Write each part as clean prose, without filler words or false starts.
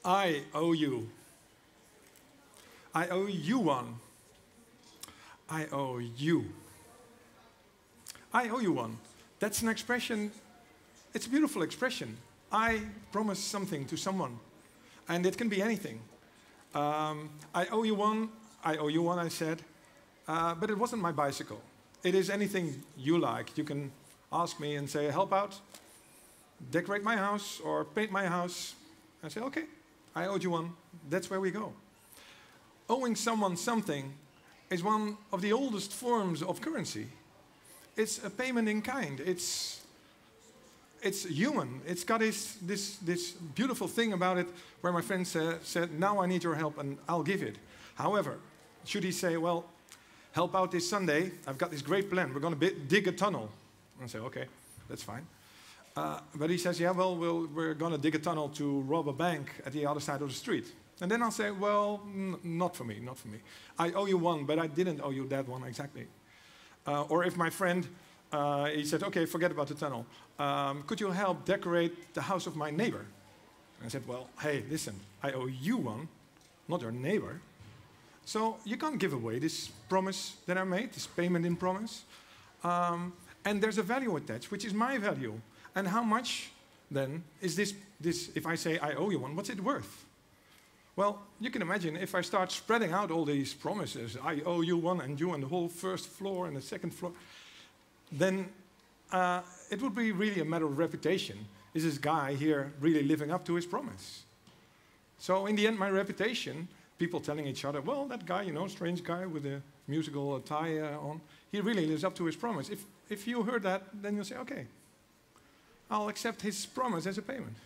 I owe you. I owe you one. I owe you. I owe you one. That's an expression, it's a beautiful expression. I promise something to someone. And it can be anything. I owe you one, I said. But it wasn't my bicycle. It is anything you like. You can ask me and say, help out, decorate my house or paint my house. I say, okay, I owed you one. That's where we go. Owing someone something is one of the oldest forms of currency. It's a payment in kind. It's human. It's got this beautiful thing about it where my friend said, now I need your help and I'll give it. However, should he say, well, help out this Sunday, I've got this great plan, we're going to dig a tunnel. And I say, okay, that's fine. But he says, yeah, well, we're going to dig a tunnel to rob a bank at the other side of the street. And then I'll say, well, not for me, not for me. I owe you one, but I didn't owe you that one exactly. Or if my friend, he said, okay, forget about the tunnel. Could you help decorate the house of my neighbor? And I said, well, hey, listen, I owe you one, not your neighbor. So you can't give away this promise that I made, this payment in promise. And there's a value attached, which is my value. And how much, then, is this, if I say I owe you one, what's it worth? Well, you can imagine if I start spreading out all these promises, I owe you one and you and the whole first floor and the second floor, then it would be really a matter of reputation. Is this guy here really living up to his promise? So in the end, my reputation, people telling each other, well, that guy, you know, strange guy with a musical tie on, he really lives up to his promise. If you heard that, then you'll say, okay, I'll accept his promise as a payment.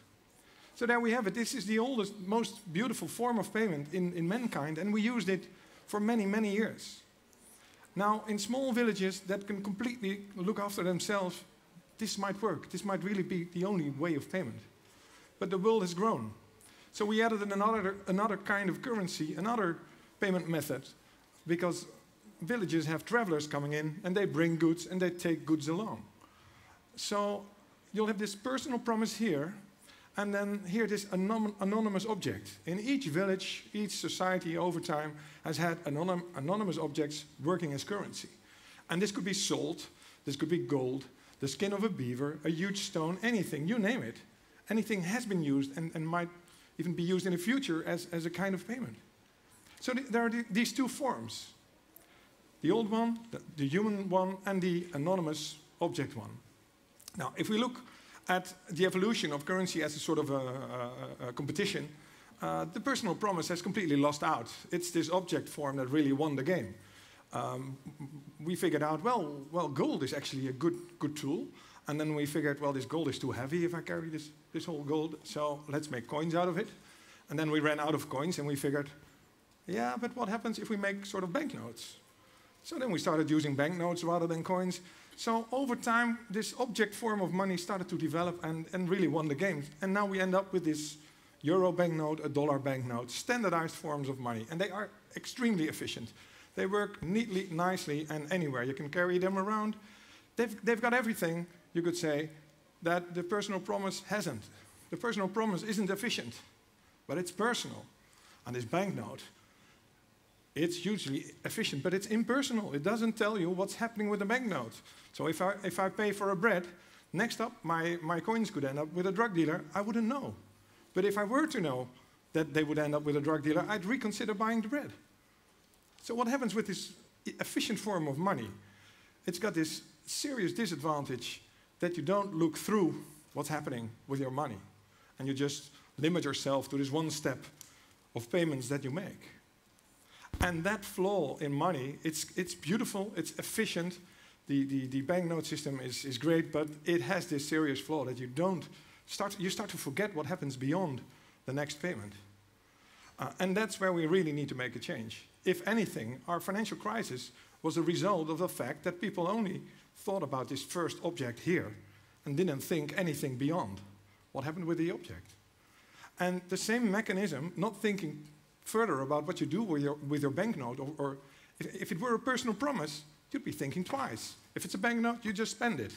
So there we have it. This is the oldest, most beautiful form of payment in mankind, and we used it for many, many years. Now, in small villages that can completely look after themselves, this might work. This might really be the only way of payment. But the world has grown. So we added another kind of currency, another payment method, because villages have travelers coming in, and they bring goods, and they take goods along. So you'll have this personal promise here, and then here this anonymous object. In each village, each society over time has had anonymous objects working as currency. And this could be salt, this could be gold, the skin of a beaver, a huge stone, anything, you name it. Anything has been used and might even be used in the future as a kind of payment. So there are these two forms. The old one, the human one, and the anonymous object one. Now, if we look at the evolution of currency as a sort of a competition, the personal promise has completely lost out. It's this object form that really won the game. We figured out, well, gold is actually a good tool. And then we figured, well, this gold is too heavy if I carry this whole gold, so let's make coins out of it. And then we ran out of coins and we figured, yeah, but what happens if we make sort of banknotes? So then we started using banknotes rather than coins. So over time, this object form of money started to develop and really won the game. And now we end up with this euro banknote, a dollar banknote, standardized forms of money. And they are extremely efficient. They work neatly, nicely, and anywhere. You can carry them around. They've got everything, you could say, that the personal promise hasn't. The personal promise isn't efficient, but it's personal. And this banknote, it's hugely efficient, but it's impersonal. It doesn't tell you what's happening with the banknote. So if I pay for a bread, next up, my coins could end up with a drug dealer. I wouldn't know. But if I were to know that they would end up with a drug dealer, I'd reconsider buying the bread. So what happens with this efficient form of money? It's got this serious disadvantage that you don't look through what's happening with your money. And you just limit yourself to this one step of payments that you make. And that flaw in money, it's beautiful, it's efficient. The banknote system is great, but it has this serious flaw that you start to forget what happens beyond the next payment. And that's where we really need to make a change. If anything, our financial crisis was a result of the fact that people only thought about this first object here and didn't think anything beyond. What happened with the object? And the same mechanism, not thinking further about what you do with your banknote, or if it were a personal promise, you'd be thinking twice. If it's a banknote, you just spend it.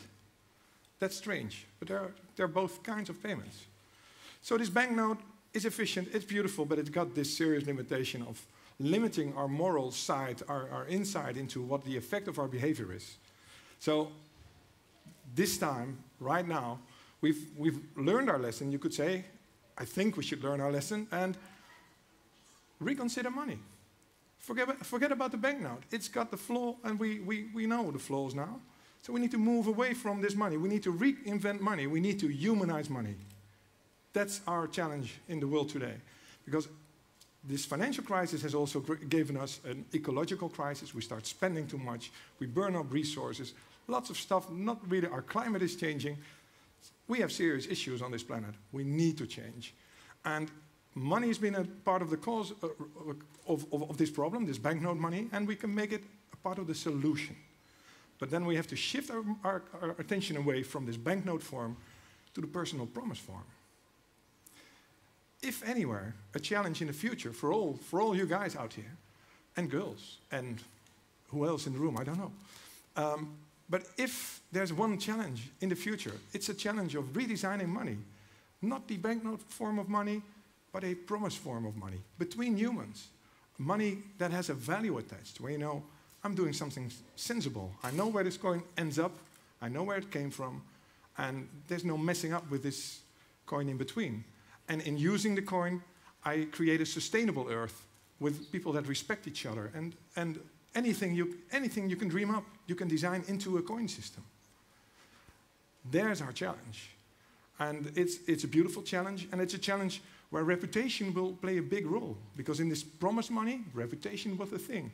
That's strange, but there are both kinds of payments. So this banknote It's efficient, it's beautiful, but it's got this serious limitation of limiting our moral side, our insight into what the effect of our behavior is. So this time, right now, we've learned our lesson. You could say, I think we should learn our lesson and reconsider money. Forget about the banknote. It's got the flaw, and we know the flaws now. So we need to move away from this money. We need to reinvent money. We need to humanize money. That's our challenge in the world today. Because this financial crisis has also given us an ecological crisis. We start spending too much. We burn up resources. Lots of stuff, not really. Our climate is changing. We have serious issues on this planet. We need to change. And money has been a part of the cause of this problem, this banknote money, and we can make it a part of the solution. But then we have to shift our attention away from this banknote form to the personal promise form. If anywhere, a challenge in the future for all you guys out here, and girls, and who else in the room, I don't know. But if there's one challenge in the future, it's a challenge of redesigning money. Not the banknote form of money, but a promise form of money between humans. Money that has a value attached, where you know, I'm doing something sensible. I know where this coin ends up, I know where it came from, and there's no messing up with this coin in between. And in using the coin, I create a sustainable earth with people that respect each other. And anything you can dream up, you can design into a coin system. There's our challenge. And it's a beautiful challenge, and it's a challenge where reputation will play a big role. Because in this promise money, reputation was a thing.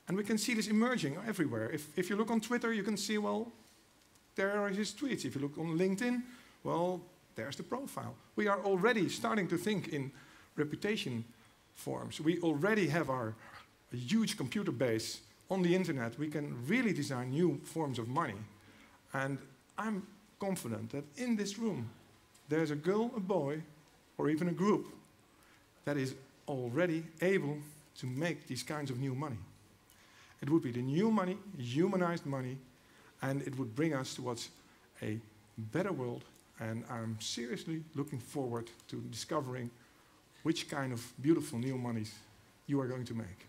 And we can see this emerging everywhere. If you look on Twitter, you can see, well, there are his tweets. If you look on LinkedIn, well, there's the profile. We are already starting to think in reputation forms. We already have a huge computer base on the internet. We can really design new forms of money. And I'm confident that in this room, there's a girl, a boy, or even a group that is already able to make these kinds of new money. It would be the new money, humanized money, and it would bring us towards a better world. And I'm seriously looking forward to discovering which kind of beautiful new monies you are going to make.